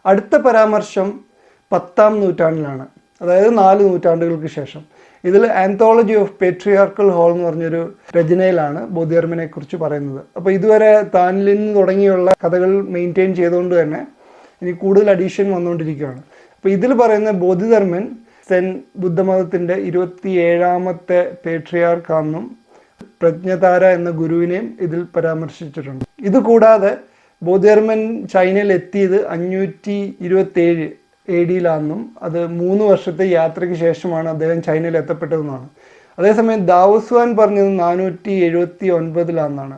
അടുത്ത പരാമർശം 10-ാം നൂറ്റാണ്ടിലാണ്, അതായത് 4 നൂറ്റാണ്ടുകൾക്ക് ശേഷം. ഇതിൽ ആന്തോളജി ഓഫ് പേട്രിയാർക്കൽ ഹോൾ എന്ന് പറഞ്ഞൊരു രചനയിലാണ് ബോധിധർമ്മനെ കുറിച്ച് പറയുന്നത്. അപ്പോൾ ഇതുവരെ താനിൽ നിന്ന് തുടങ്ങിയുള്ള കഥകൾ മെയിൻറ്റെയിൻ ചെയ്തുകൊണ്ട് തന്നെ ഇനി കൂടുതൽ അഡീഷൻ വന്നുകൊണ്ടിരിക്കുകയാണ്. അപ്പോൾ ഇതിൽ പറയുന്ന ബോധിധർമ്മൻ സെൻ ബുദ്ധമതത്തിൻ്റെ 27ാമത്തെ പേട്രിയാർക്കാണെന്നും പ്രജ്ഞതാര എന്ന ഗുരുവിനെയും ഇതിൽ പരാമർശിച്ചിട്ടുണ്ട്. ഇതുകൂടാതെ ബോധിധർമ്മൻ ചൈനയിൽ എത്തിയത് 527 AD-ലാണെന്നും അത് 3 വർഷത്തെ യാത്രയ്ക്ക് ശേഷമാണ് അദ്ദേഹം ചൈനയിൽ എത്തപ്പെട്ടതെന്നാണ്. അതേസമയം ദാവോസ്വാൻ പറഞ്ഞത് 479-ലാണെന്നാണ്.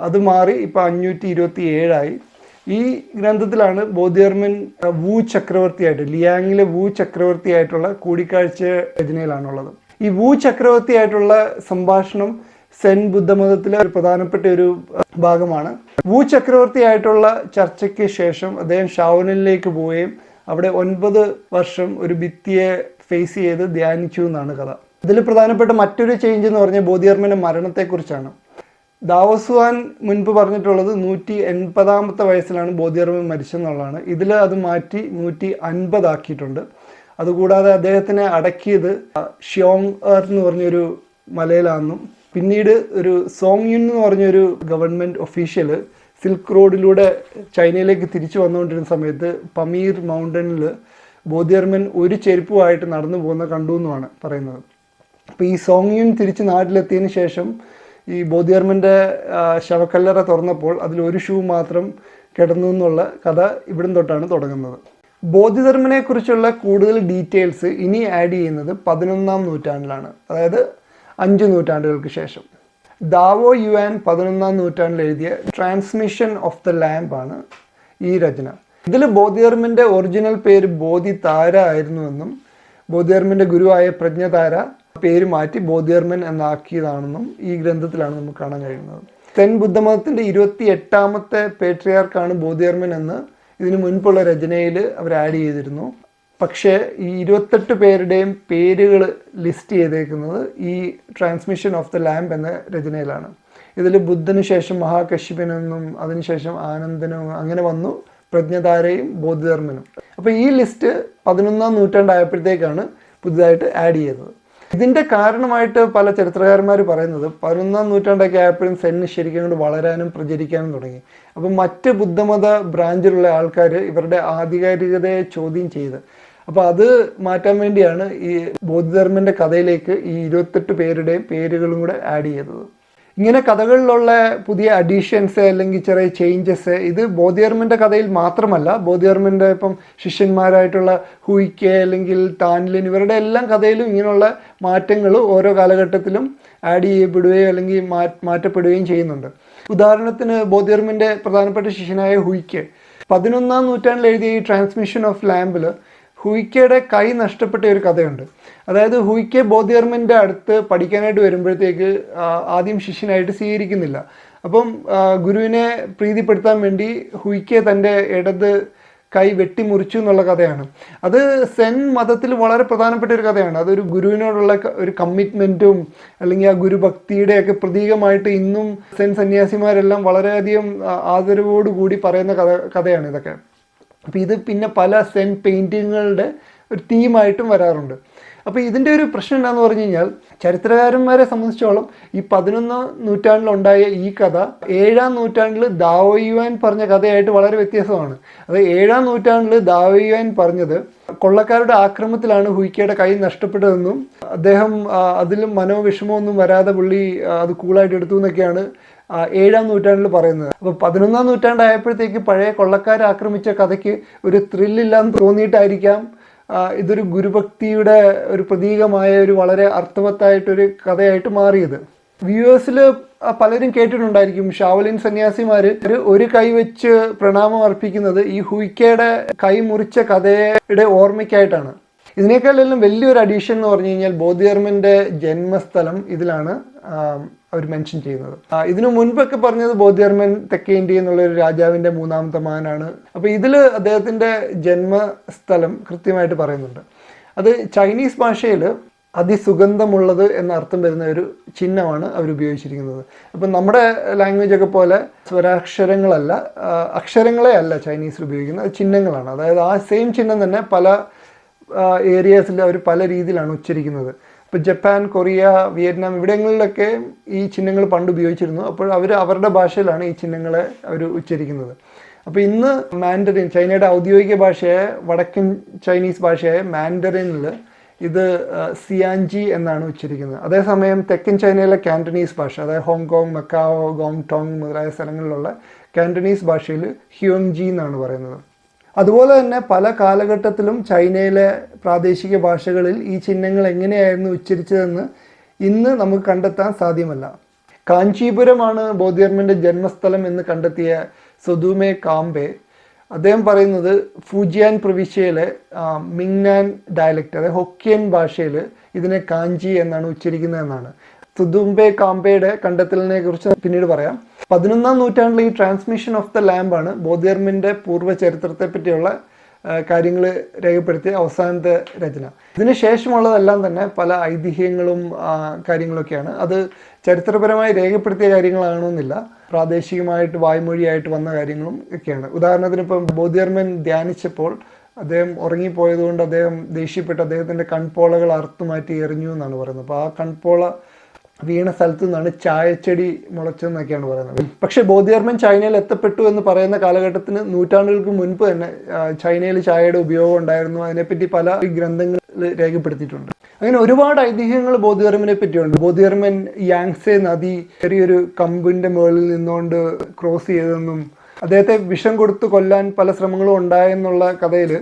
അത് മാറി ഇപ്പോൾ 527 ഈ ഗ്രന്ഥത്തിലാണ് ബോധിധർമ്മൻ വു ചക്രവർത്തിയായിട്ട്, ലിയാങ്ങിലെ വു ചക്രവർത്തിയായിട്ടുള്ള കൂടിക്കാഴ്ച രചനയിലാണുള്ളത്. ഈ വു ചക്രവർത്തിയായിട്ടുള്ള സംഭാഷണം സെൻ ബുദ്ധമതത്തിലെ ഒരു പ്രധാനപ്പെട്ട ഒരു ഭാഗമാണ്. വു ചക്രവർത്തിയായിട്ടുള്ള ചർച്ചയ്ക്ക് ശേഷം അദ്ദേഹം ഷാവനിലേക്ക് പോവുകയും അവിടെ 9 വർഷം ഒരു ഭിത്തിയെ ഫേസ് ചെയ്ത് ധ്യാനിച്ചു എന്നാണ് കഥ. ഇതിൽ പ്രധാനപ്പെട്ട മറ്റൊരു ചേഞ്ച് എന്ന് പറഞ്ഞാൽ ബോധിധർമ്മൻ്റെ മരണത്തെക്കുറിച്ചാണ്. ദാവോസ്വാൻ മുൻപ് പറഞ്ഞിട്ടുള്ളത് 180-ാമത്തെ വയസ്സിലാണ് ബോധിധർമ്മൻ മരിച്ചെന്നുള്ളതാണ്. ഇതിൽ അത് മാറ്റി 150 ആക്കിയിട്ടുണ്ട്. അതുകൂടാതെ അദ്ദേഹത്തിനെ അടക്കിയത് ഷ്യോങ് എന്ന് പറഞ്ഞൊരു മലയിലാണെന്നും പിന്നീട് ഒരു സോങ് യുൻ എന്ന് പറഞ്ഞൊരു ഗവൺമെൻറ് ഒഫീഷ്യൽ സിൽക്ക് റോഡിലൂടെ ചൈനയിലേക്ക് തിരിച്ചു വന്നുകൊണ്ടിരുന്ന സമയത്ത് പമീർ മൗണ്ടനിൽ ബോധിധർമ്മൻ ഒരു ചെരുപ്പുമായിട്ട് നടന്നു പോകുന്ന കണ്ടു എന്നുമാണ് പറയുന്നത്. അപ്പോൾ ഈ സോങ് യുൻ തിരിച്ച് നാട്ടിലെത്തിയതിന് ശേഷം ഈ ബോധിധർമ്മൻ്റെ ശവക്കല്ലറ തുറന്നപ്പോൾ അതിലൊരു ഷൂ മാത്രം കിടന്നു എന്നുള്ള കഥ ഇവിടം തൊട്ടാണ് തുടങ്ങുന്നത്. ബോധിധർമ്മനെക്കുറിച്ചുള്ള കൂടുതൽ ഡീറ്റെയിൽസ് ഇനി ആഡ് ചെയ്യുന്നത് 11-ാം നൂറ്റാണ്ടിലാണ്, അതായത് 5 നൂറ്റാണ്ടുകൾക്ക് ശേഷം. ദാവോ യുവാൻ 11-ാം നൂറ്റാണ്ടിൽ എഴുതിയ ട്രാൻസ്മിഷൻ ഓഫ് ദ ലാംപ് ആണ് ഈ രചന. ഇതിൽ ബോധിധർമ്മൻ്റെ ഒറിജിനൽ പേര് ബോധിതാര ആയിരുന്നുവെന്നും ബോധിധർമ്മൻ്റെ ഗുരുവായ പ്രജ്ഞതാര പേര് മാറ്റി ബോധിധർമ്മൻ എന്നാക്കിയതാണെന്നും ഈ ഗ്രന്ഥത്തിലാണ് നമുക്ക് കാണാൻ കഴിയുന്നത്. സെൻ ബുദ്ധമതത്തിൻ്റെ 28ാമത്തെ പേട്രിയാർക്കാണ് ബോധിധർമ്മൻ എന്ന് ഇതിനു മുൻപുള്ള രചനയിൽ അവർ ആഡ് ചെയ്തിരുന്നു. പക്ഷേ ഈ 28 പേരുടെയും പേരുകൾ ലിസ്റ്റ് ചെയ്തേക്കുന്നത് ഈ ട്രാൻസ്മിഷൻ ഓഫ് ദ ലാംപ് എന്ന രചനയിലാണ്. ഇതിൽ ബുദ്ധന് ശേഷം മഹാകശ്യപനെന്നും അതിനുശേഷം ആനന്ദനും അങ്ങനെ വന്നു, പ്രജ്ഞതാരയും ബോധിധർമ്മനും. അപ്പോൾ ഈ ലിസ്റ്റ് 11-ാം നൂറ്റാണ്ടായപ്പോഴത്തേക്കാണ് പുതുതായിട്ട് ആഡ് ചെയ്തത്. ഇതിൻ്റെ കാരണമായിട്ട് പല ചരിത്രകാരന്മാർ പറയുന്നത് 11-ാം നൂറ്റാണ്ടൊക്കെ ആയപ്പോഴും സെന്ന് ശരിക്കും കൊണ്ട് വളരാനും പ്രചരിക്കാനും തുടങ്ങി. അപ്പം മറ്റ് ബുദ്ധമത ബ്രാഞ്ചിലുള്ള ആൾക്കാർ ഇവരുടെ ആധികാരികതയെ ചോദ്യം ചെയ്ത്, അപ്പോൾ അത് മാറ്റാൻ വേണ്ടിയാണ് ഈ ബോധിധർമ്മൻ്റെ കഥയിലേക്ക് ഈ 28 പേരുടെയും പേരുകളും കൂടെ ആഡ് ചെയ്തത്. ഇങ്ങനെ കഥകളിലുള്ള പുതിയ അഡീഷൻസ് അല്ലെങ്കിൽ ചെറിയ ചേഞ്ചസ് ഇത് ബോധിധർമ്മൻ്റെ കഥയിൽ മാത്രമല്ല, ബോധിധർമ്മൻ്റെ ഇപ്പം ശിഷ്യന്മാരായിട്ടുള്ള ഹുയിക്കെ അല്ലെങ്കിൽ താൻലിൻ ഇവരുടെ എല്ലാം കഥയിലും ഇങ്ങനെയുള്ള മാറ്റങ്ങൾ ഓരോ കാലഘട്ടത്തിലും ആഡ് ചെയ്യപ്പെടുകയോ അല്ലെങ്കിൽ മാറ്റപ്പെടുകയും ചെയ്യുന്നുണ്ട്. ഉദാഹരണത്തിന് ബോധിധർമ്മൻ്റെ പ്രധാനപ്പെട്ട ശിഷ്യനായ ഹുയിക്കെ 11-ാം നൂറ്റാണ്ടിൽ എഴുതിയ ഈ ട്രാൻസ്മിഷൻ ഓഫ് ലാംപിൽ ഹുയിക്കയുടെ കൈ നഷ്ടപ്പെട്ട ഒരു കഥയുണ്ട്. അതായത് ഹുയിക്കെ ബോധിധർമ്മൻ്റെ അടുത്ത് പഠിക്കാനായിട്ട് വരുമ്പോഴത്തേക്ക് ആദ്യം ശിഷ്യനായിട്ട് സ്വീകരിക്കുന്നില്ല. അപ്പം ഗുരുവിനെ പ്രീതിപ്പെടുത്താൻ വേണ്ടി ഹുയിക്കെ തൻ്റെ ഇടത് കൈ വെട്ടിമുറിച്ചു എന്നുള്ള കഥയാണ്. അത് സെൻ മതത്തിൽ വളരെ പ്രധാനപ്പെട്ട ഒരു കഥയാണ്. അതൊരു ഗുരുവിനോടുള്ള ഒരു കമ്മിറ്റ്മെൻറ്റും അല്ലെങ്കിൽ ആ ഗുരുഭക്തിയുടെയൊക്കെ പ്രതീകമായിട്ട് ഇന്നും സെൻ സന്യാസിമാരെല്ലാം വളരെയധികം ആദരവോടുകൂടി പറയുന്ന കഥയാണ് ഇതൊക്കെ. അപ്പോൾ ഇത് പിന്നെ പല സെൻ പെയിൻറ്റിങ്ങുകളുടെ ഒരു തീമായിട്ടും വരാറുണ്ട്. അപ്പോൾ ഇതിൻ്റെ ഒരു പ്രശ്നം എന്താണെന്ന് പറഞ്ഞു കഴിഞ്ഞാൽ ചരിത്രകാരന്മാരെ സംബന്ധിച്ചോളം ഈ 11-ാം നൂറ്റാണ്ടിലുണ്ടായ ഈ കഥ 7-ാം നൂറ്റാണ്ടിൽ ദാവോ യുവാൻ പറഞ്ഞ കഥയായിട്ട് വളരെ വ്യത്യാസമാണ്. അത് 7-ാം നൂറ്റാണ്ടിൽ ദാവോ യുവാൻ പറഞ്ഞത് കൊള്ളക്കാരുടെ ആക്രമണത്തിലാണ് ഹുയിക്കയുടെ കൈ നഷ്ടപ്പെട്ടതെന്നും അദ്ദേഹം അതിലും മനോവിഷമമൊന്നും വരാതെ പുള്ളി അത് കൂളായിട്ട് എടുത്തു എന്നൊക്കെയാണ് 7-ാം നൂറ്റാണ്ടിൽ പറയുന്നത്. അപ്പോൾ 11-ാം നൂറ്റാണ്ടായപ്പോഴത്തേക്ക് പഴയ കൊള്ളക്കാരെ ആക്രമിച്ച കഥയ്ക്ക് ഒരു ത്രില്ലില്ലാന്ന് തോന്നിയിട്ടായിരിക്കാം ഇതൊരു ഗുരുഭക്തിയുടെ ഒരു പ്രതീകമായ ഒരു വളരെ അർത്ഥവത്തായിട്ടൊരു കഥയായിട്ട് മാറിയത്. വ്യൂവേഴ്സിൽ പലരും കേട്ടിട്ടുണ്ടായിരിക്കും ഷാവലിൻ സന്യാസിമാർ ഒരു കൈ വെച്ച് പ്രണാമം അർപ്പിക്കുന്നത് ഈ ഹുയിക്കയുടെ കൈ മുറിച്ച കഥയുടെ ഓർമ്മയ്ക്കായിട്ടാണ്. ഇതിനേക്കാളെല്ലാം വലിയൊരു അഡീഷൻ എന്ന് പറഞ്ഞു കഴിഞ്ഞാൽ ബോധിധർമ്മൻ്റെ ജന്മസ്ഥലം ഇതിലാണ് അവർ മെൻഷൻ ചെയ്യുന്നത്. ഇതിനു മുൻപൊക്കെ പറഞ്ഞത് ബോധിധർമ്മൻ തെക്കേ ഇന്ത്യ എന്നുള്ളൊരു രാജാവിൻ്റെ 3ാമത്തെ മകനാണ്. അപ്പോൾ ഇതിൽ അദ്ദേഹത്തിൻ്റെ ജന്മസ്ഥലം കൃത്യമായിട്ട് പറയുന്നുണ്ട്. അത് ചൈനീസ് ഭാഷയിൽ അതിസുഗന്ധമുള്ളത് എന്ന അർത്ഥം വരുന്ന ഒരു ചിഹ്നമാണ് അവർ ഉപയോഗിച്ചിരിക്കുന്നത്. അപ്പം നമ്മുടെ ലാംഗ്വേജ് ഒക്കെ പോലെ സ്വരാക്ഷരങ്ങളല്ല, അക്ഷരങ്ങളെ അല്ല ചൈനീസിൽ ഉപയോഗിക്കുന്നത്, അത് ചിഹ്നങ്ങളാണ്. അതായത് ആ സെയിം ചിഹ്നം തന്നെ പല ഏരിയാസിൽ അവർ പല രീതിയിലാണ് ഉച്ചരിക്കുന്നത്. ഇപ്പോൾ ജപ്പാൻ, കൊറിയ, വിയറ്റ്നാം ഇവിടങ്ങളിലൊക്കെ ഈ ചിഹ്നങ്ങൾ പണ്ട് ഉപയോഗിച്ചിരുന്നു. അപ്പോൾ അവർ അവരുടെ ഭാഷയിലാണ് ഈ ചിഹ്നങ്ങളെ അവർ ഉച്ചരിക്കുന്നത്. അപ്പോൾ ഇന്ന് മാൻഡറിൻ, ചൈനയുടെ ഔദ്യോഗിക ഭാഷയായ വടക്കൻ ചൈനീസ് ഭാഷയായ മാൻഡറിനിൽ ഇത് സിയാൻജി എന്നാണ് ഉച്ചരിക്കുന്നത്. അതേസമയം തെക്കൻ ചൈനയിലെ കാൻറ്റണീസ് ഭാഷ, അതായത് ഹോങ്കോങ്, മക്കാവോ, ഗോങ് ടോങ് മുതലായ സ്ഥലങ്ങളിലുള്ള കാൻറ്റണീസ് ഭാഷയിൽ ഹ്യോങ്ജി എന്നാണ് പറയുന്നത്. അതുപോലെ തന്നെ പല കാലഘട്ടത്തിലും ചൈനയിലെ പ്രാദേശിക ഭാഷകളിൽ ഈ ചിഹ്നങ്ങൾ എങ്ങനെയായിരുന്നു ഉച്ചരിച്ചതെന്ന് ഇന്ന് നമുക്ക് കണ്ടെത്താൻ സാധ്യമല്ല. കാഞ്ചീപുരമാണ് ബോധിധർമ്മൻ്റെ ജന്മസ്ഥലം എന്ന് കണ്ടെത്തിയ സൊദുമേ കാംബെ അദ്ദേഹം പറയുന്നത് ഫുജിയാൻ പ്രവിശ്യയിലെ മിങ്നാൻ ഡയലക്റ്റ്, അതായത് ഹൊക്കിയൻ ഭാഷയിൽ ഇതിനെ കാഞ്ചി എന്നാണ് ഉച്ചരിക്കുന്നതെന്നാണ്. സുദുംബെ കാംബെയുടെ കണ്ടെത്തലിനെ കുറിച്ച് പിന്നീട് പറയാം. 11ാം നൂറ്റാണ്ടിൽ ഈ ട്രാൻസ്മിഷൻ ഓഫ് ദ ലാംബാണ് ബോധിധർമ്മൻ്റെ പൂർവ്വ ചരിത്രത്തെ പറ്റിയുള്ള കാര്യങ്ങൾ രേഖപ്പെടുത്തിയ അവസാനത്തെ രചന. ഇതിന് ശേഷമുള്ളതെല്ലാം തന്നെ പല ഐതിഹ്യങ്ങളും കാര്യങ്ങളൊക്കെയാണ്. അത് ചരിത്രപരമായി രേഖപ്പെടുത്തിയ കാര്യങ്ങളാണെന്നില്ല, പ്രാദേശികമായിട്ട് വായ്മൊഴിയായിട്ട് വന്ന കാര്യങ്ങളും ഒക്കെയാണ്. ഉദാഹരണത്തിന് ഇപ്പം ബോധിധർമ്മൻ ധ്യാനിച്ചപ്പോൾ അദ്ദേഹം ഉറങ്ങിപ്പോയതുകൊണ്ട് അദ്ദേഹം ദേഷ്യപ്പെട്ട് അദ്ദേഹത്തിൻ്റെ കൺപോളകൾ അറുത്തുമാറ്റി എറിഞ്ഞു എന്നാണ് പറയുന്നത്. അപ്പോൾ ആ കൺപോള വീണ സ്ഥലത്തു നിന്നാണ് ചായച്ചെടി മുളച്ചതെന്നൊക്കെയാണ് പറയുന്നത്. പക്ഷേ ബോധിധർമ്മൻ ചൈനയിൽ എത്തപ്പെട്ടു എന്ന് പറയുന്ന കാലഘട്ടത്തിന് നൂറ്റാണ്ടുകൾക്ക് മുൻപ് തന്നെ ചൈനയിൽ ചായയുടെ ഉപയോഗം ഉണ്ടായിരുന്നു. അതിനെപ്പറ്റി പല ഗ്രന്ഥങ്ങളിൽ രേഖപ്പെടുത്തിയിട്ടുണ്ട്. അങ്ങനെ ഒരുപാട് ഐതിഹ്യങ്ങൾ ബോധിധർമ്മനെ പറ്റിയുണ്ട്. ബോധിധർമ്മൻ യാങ്സെ നദി ചെറിയൊരു കമ്പിൻ്റെ മുകളിൽ നിന്നുകൊണ്ട് ക്രോസ് ചെയ്തെന്നും അദ്ദേഹത്തെ വിഷം കൊടുത്ത് കൊല്ലാൻ പല ശ്രമങ്ങളും ഉണ്ടായെന്നുള്ള കഥയിൽ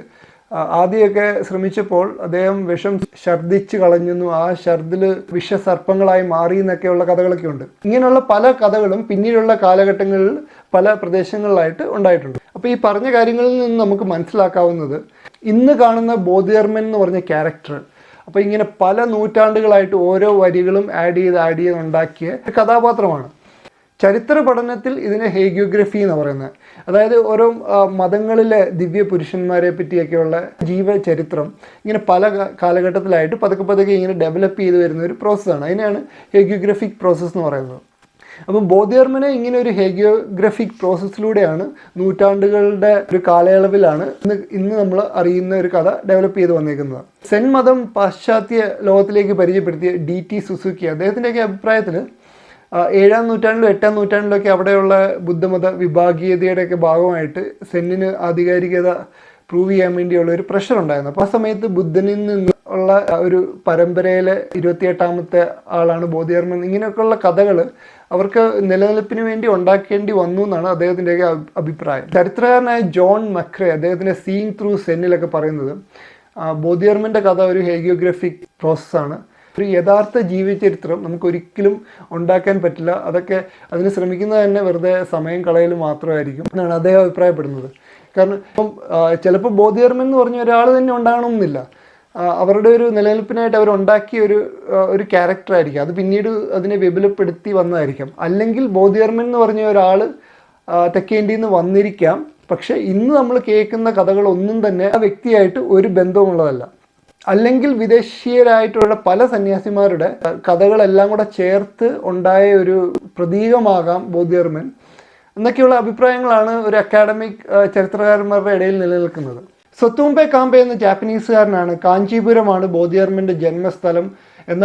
ആദ്യമൊക്കെ ശ്രമിച്ചപ്പോൾ അദ്ദേഹം വിഷം ഛർദ്ദിച്ച് കളഞ്ഞെന്നും ആ ഛർദിൽ വിഷസർപ്പങ്ങളായി മാറി എന്നൊക്കെയുള്ള കഥകളൊക്കെ ഉണ്ട്. ഇങ്ങനെയുള്ള പല കഥകളും പിന്നീടുള്ള കാലഘട്ടങ്ങളിൽ പല പ്രദേശങ്ങളിലായിട്ട് ഉണ്ടായിട്ടുണ്ട്. അപ്പോൾ ഈ പറഞ്ഞ കാര്യങ്ങളിൽ നിന്ന് നമുക്ക് മനസ്സിലാക്കാവുന്നത് ഇന്ന് കാണുന്ന ബോധിധർമ്മൻ എന്ന് പറഞ്ഞ ക്യാരക്ടർ അപ്പോൾ ഇങ്ങനെ പല നൂറ്റാണ്ടുകളായിട്ട് ഓരോ വരികളും ആഡ് ചെയ്ത് ഉണ്ടാക്കിയ ഒരു കഥാപാത്രമാണ്. ചരിത്ര പഠനത്തിൽ ഇതിനെ ഹേഗിയോഗ്രഫി എന്ന് പറയുന്നത്, അതായത് ഓരോ മതങ്ങളിലെ ദിവ്യ പുരുഷന്മാരെ പറ്റിയൊക്കെയുള്ള ജീവചരിത്രം ഇങ്ങനെ പല കാലഘട്ടത്തിലായിട്ട് പതുക്കെ ഇങ്ങനെ ഡെവലപ്പ് ചെയ്ത് വരുന്ന ഒരു പ്രോസസ്സാണ്. അതിനെയാണ് ഹേഗിയോഗ്രഫിക് പ്രോസസ്സ് എന്ന് പറയുന്നത്. അപ്പം ബോധിധർമ്മനെ ഇങ്ങനെ ഒരു ഹേഗിയോഗ്രഫിക് പ്രോസസ്സിലൂടെയാണ് നൂറ്റാണ്ടുകളുടെ ഒരു കാലയളവിലാണ് ഇന്ന് നമ്മൾ അറിയുന്ന ഒരു കഥ ഡെവലപ്പ് ചെയ്ത് വന്നേക്കുന്നത്. സെൻ മതം പാശ്ചാത്യ ലോകത്തിലേക്ക് പരിചയപ്പെടുത്തിയ DT സുസുക്കി അദ്ദേഹത്തിൻ്റെയൊക്കെ അഭിപ്രായത്തിൽ 7ാം നൂറ്റാണ്ടിലും 8ാം നൂറ്റാണ്ടിലൊക്കെ അവിടെയുള്ള ബുദ്ധമത വിഭാഗീയതയുടെയൊക്കെ ഭാഗമായിട്ട് സെന്നിന് ആധികാരികത പ്രൂവ് ചെയ്യാൻ വേണ്ടിയുള്ള ഒരു പ്രഷർ ഉണ്ടായിരുന്നു. അപ്പോൾ ആ സമയത്ത് ബുദ്ധനിൽ നിന്നുള്ള ഒരു പരമ്പരയിലെ 28ാമത്തെ ആളാണ് ബോധിധർമ്മൻ. ഇങ്ങനെയൊക്കെയുള്ള കഥകൾ അവർക്ക് നിലനിൽപ്പിന് വേണ്ടി ഉണ്ടാക്കേണ്ടി വന്നു എന്നാണ് അദ്ദേഹത്തിൻ്റെയൊക്കെ അഭിപ്രായം. ചരിത്രകാരനായ ജോൺ മക്രേ അദ്ദേഹത്തിൻ്റെ സീയിങ് ത്രൂ സെന്നിലൊക്കെ പറയുന്നത് ബോധിധർമ്മൻ്റെ കഥ ഒരു ഹേഗിയോഗ്രഫിക് പ്രോസസ്സാണ്. ഒരു യഥാർത്ഥ ജീവചരിത്രം നമുക്കൊരിക്കലും ഉണ്ടാക്കാൻ പറ്റില്ല, അതൊക്കെ അതിന് ശ്രമിക്കുന്നത് തന്നെ വെറുതെ സമയം കളയൽ മാത്രമായിരിക്കും എന്നാണ് അദ്ദേഹം അഭിപ്രായപ്പെടുന്നത്. കാരണം ഇപ്പം ചിലപ്പോൾ ബോധിധർമ്മൻ എന്ന് പറഞ്ഞ ഒരാൾ തന്നെ ഉണ്ടാകണമെന്നില്ല, അവരുടെ ഒരു നിലനിൽപ്പിനായിട്ട് അവരുണ്ടാക്കിയ ഒരു ക്യാരക്ടറായിരിക്കും, അത് പിന്നീട് അതിനെ വിപുലപ്പെടുത്തി വന്നതായിരിക്കാം. അല്ലെങ്കിൽ ബോധിധർമ്മൻ എന്ന് പറഞ്ഞ ഒരാൾ തെക്കേ ഇന്ത്യയിൽ നിന്ന് വന്നിരിക്കാം, പക്ഷേ ഇന്ന് നമ്മൾ കേൾക്കുന്ന കഥകളൊന്നും തന്നെ ആ വ്യക്തിയായിട്ട് ഒരു ബന്ധവുമുള്ളതല്ല. അല്ലെങ്കിൽ വിദേശീയരായിട്ടുള്ള പല സന്യാസിമാരുടെ കഥകളെല്ലാം കൂടെ ചേർത്ത് ഉണ്ടായ ഒരു പ്രതീകമാകാം ബോധിധർമ്മൻ എന്നൊക്കെയുള്ള അഭിപ്രായങ്ങളാണ് ഒരു അക്കാഡമിക് ചരിത്രകാരന്മാരുടെ ഇടയിൽ നിലനിൽക്കുന്നത്. സൊത്തുംബെ കാംബെ എന്ന ജാപ്പനീസുകാരനാണ് കാഞ്ചീപുരമാണ് ബോധിധർമ്മൻ്റെ ജന്മസ്ഥലം എന്ന